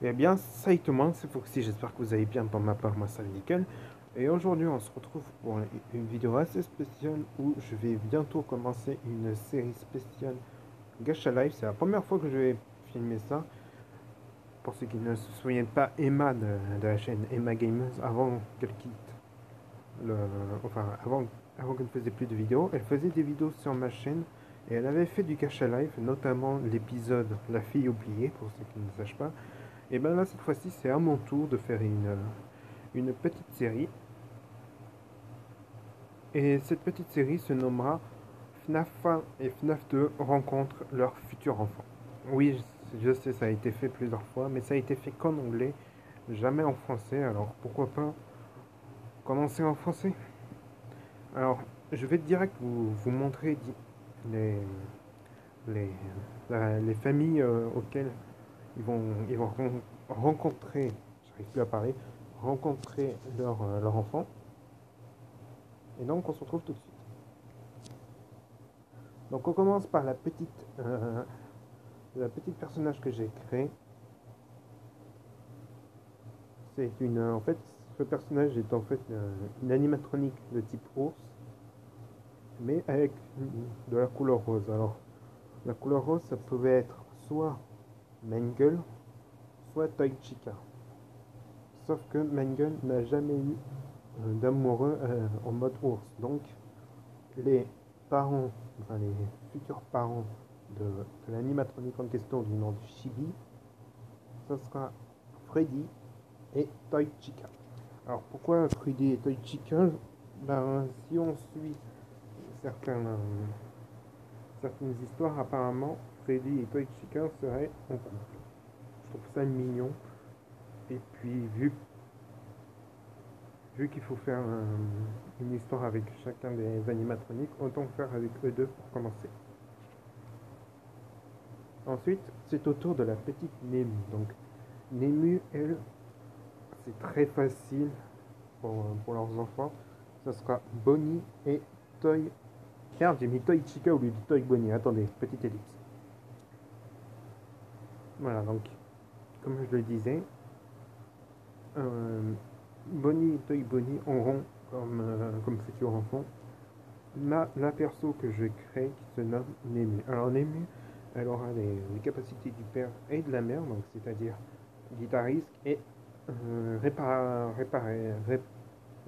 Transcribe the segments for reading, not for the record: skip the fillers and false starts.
Eh bien, salut tout le monde, c'est Foxy, j'espère que vous allez bien. Pour ma part, moi ça va nickel. Et aujourd'hui, on se retrouve pour une vidéo assez spéciale où je vais bientôt commencer une série spéciale Gacha Life. C'est la première fois que je vais filmer ça. Pour ceux qui ne se souviennent pas, Emma de la chaîne Emma Gamers, avant qu'elle quitte le. Enfin, avant qu'elle ne faisait plus de vidéos, elle faisait des vidéos sur ma chaîne et elle avait fait du Gacha Life, notamment l'épisode La fille oubliée, pour ceux qui ne sachent pas. Et ben là, cette fois-ci, c'est à mon tour de faire une petite série. Et cette petite série se nommera FNAF 1 et FNAF 2 rencontrent leur futur enfant. Oui, je sais, ça a été fait plusieurs fois, mais ça a été fait qu'en anglais, jamais en français. Alors pourquoi pas commencer en français? Alors, je vais direct vous montrer les, les, les familles auxquelles ils vont rencontrer, j'arrive plus à parler, rencontrer leur enfant. Et donc, on se retrouve tout de suite. Donc, on commence par la petite personnage que j'ai créée. C'est en fait, ce personnage est en fait une animatronique de type ours, mais avec de la couleur rose. Alors, la couleur rose, ça pouvait être soit Mengele, soit Toichika. Sauf que Mengele n'a jamais eu d'amoureux en mode ours. Donc, les parents, enfin les futurs parents de l'animatronique en question du nom de Chibi, ce sera Freddy et Toichika. Alors pourquoi Freddy et Toichika? Ben, si on suit certaines, certaines histoires, apparemment Freddy et Toichika seraient en couple. Je trouve ça mignon. Et puis vu qu'il faut faire une histoire avec chacun des animatroniques, autant faire avec eux deux pour commencer. Ensuite, c'est au tour de la petite Nemu. Donc, Nemu, elle, c'est très facile pour leurs enfants. Ce sera Bonnie et Toy. Merde, j'ai mis Toy Chica au lieu de Toy Bonnie. Attendez, petite ellipse. Voilà, donc, comme je le disais, Bonnie et Toy Bonnie auront comme futur enfant la perso que je crée qui se nomme Nemu. Alors, Nemu, elle aura les capacités du père et de la mère, donc c'est-à-dire guitariste et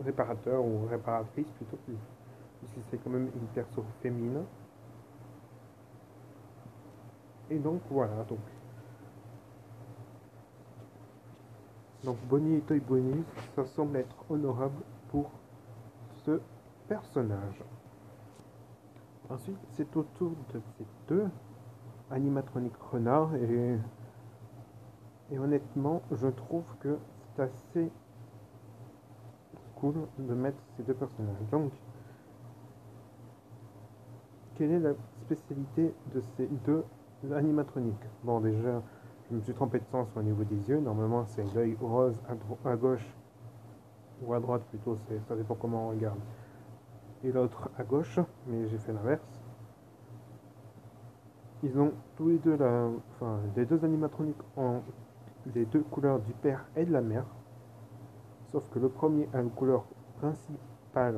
réparateur ou réparatrice plutôt, puisque c'est quand même une perso féminine. Et donc voilà, donc Bonnie et Toy Bonnie, ça semble être honorable pour ce personnage. Ensuite, c'est au tour de ces deux animatroniques renards et honnêtement, je trouve que c'est assez cool de mettre ces deux personnages. Donc, quelle est la spécialité de ces deux animatroniques? Bon, déjà, je me suis trompé de sens au niveau des yeux. Normalement, c'est l'œil rose à gauche, ou à droite plutôt, ça dépend comment on regarde. Et l'autre à gauche, mais j'ai fait l'inverse. Ils ont tous les deux enfin, les deux animatroniques ont les deux couleurs du père et de la mère. Sauf que le premier a la couleur principale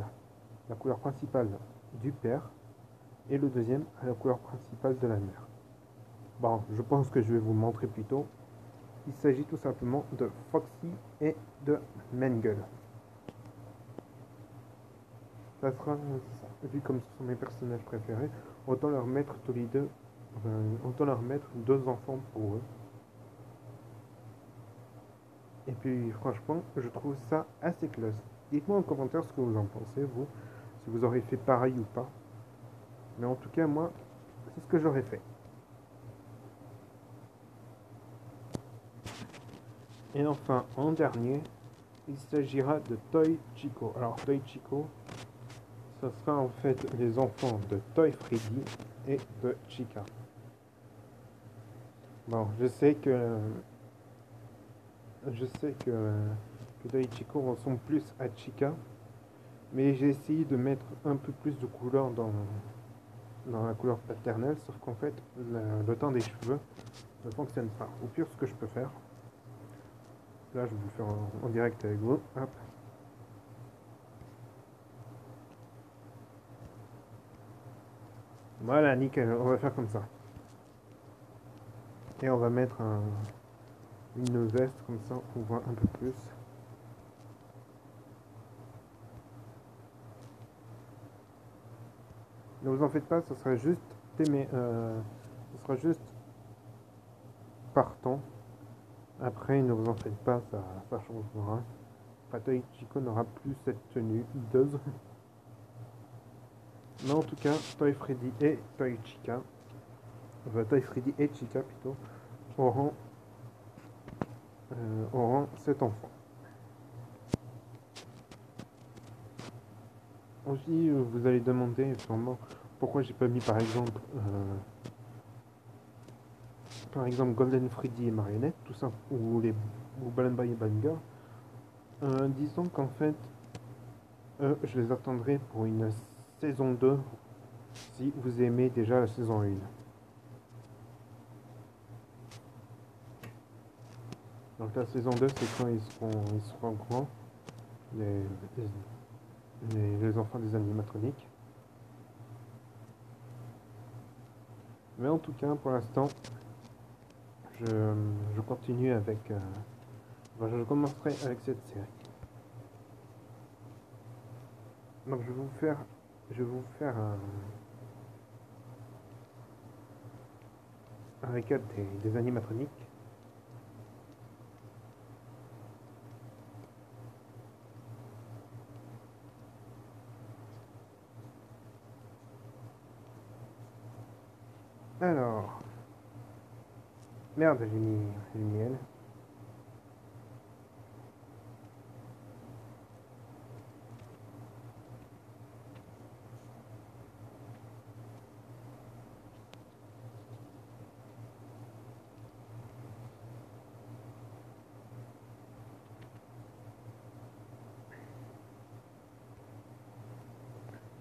du père, et le deuxième a la couleur principale de la mère. Bon, je pense que je vais vous montrer plus tôt. Il s'agit tout simplement de Foxy et de Mengele. Ça sera, vu comme ce sont mes personnages préférés, autant leur mettre tous les deux, autant leur mettre deux enfants pour eux. Et puis franchement, je trouve ça assez classe. Dites-moi en commentaire ce que vous en pensez, vous, si vous aurez fait pareil ou pas. Mais en tout cas, moi, c'est ce que j'aurais fait. Et enfin, en dernier, il s'agira de Toy Chico. Alors, Toy Chico, ce sera en fait les enfants de Toy Freddy et de Chica. Bon, je sais que Toy Chico ressemble plus à Chica, mais j'ai essayé de mettre un peu plus de couleur dans la couleur paternelle, sauf qu'en fait, le teint des cheveux ne fonctionne pas. Au pire, ce que je peux faire, Là, je vais le faire en direct avec vous. Hop. Voilà, nickel, on va faire comme ça. Et on va mettre une veste, comme ça on voit un peu plus. Ne vous en faites pas, ce sera juste ce sera juste partant. Après, ne vous en faites pas, ça changera. Toy Chico n'aura plus cette tenue hideuse. Mais en tout cas, Toy Freddy et Toy Chica, Toy Freddy et Chica plutôt, auront, auront cet enfant. Aussi, vous allez demander sûrement pourquoi j'ai pas mis par exemple Golden Freddy et Marionnette, tout ça, ou Balloon Boy et Banga. Disons qu'en fait, je les attendrai pour une saison 2 si vous aimez déjà la saison 1. Donc la saison 2, c'est quand ils seront grands, les, les enfants des animatroniques. Mais en tout cas, pour l'instant, je continue avec... je commencerai avec cette série. Donc je vais vous faire un récap des animatroniques. Alors, merde, j'ai mis elle.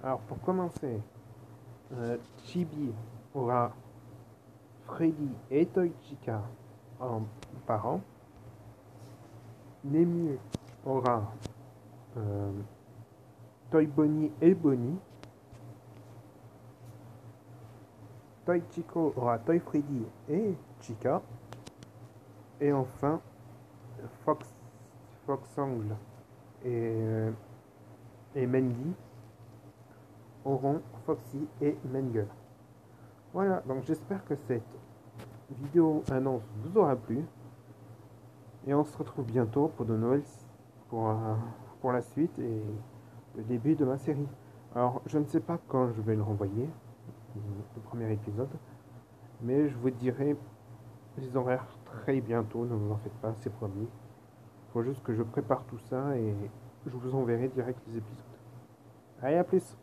Alors pour commencer, Chibi aura Freddy et Toy Chica en parents. Nemu aura euh, Toy Bonnie et Bonnie. Toy Chico aura Toy Freddy et Chica. Et enfin, Foxangle et Mandy auront Foxy et Mangle. Voilà, donc j'espère que cette vidéo annonce vous aura plu. Et on se retrouve bientôt pour de nouvelles pour la suite et le début de ma série. Alors, je ne sais pas quand je vais le renvoyer, le premier épisode, mais je vous dirai les horaires très bientôt, ne vous en faites pas, c'est promis. Il faut juste que je prépare tout ça et je vous enverrai direct les épisodes. Allez, à plus!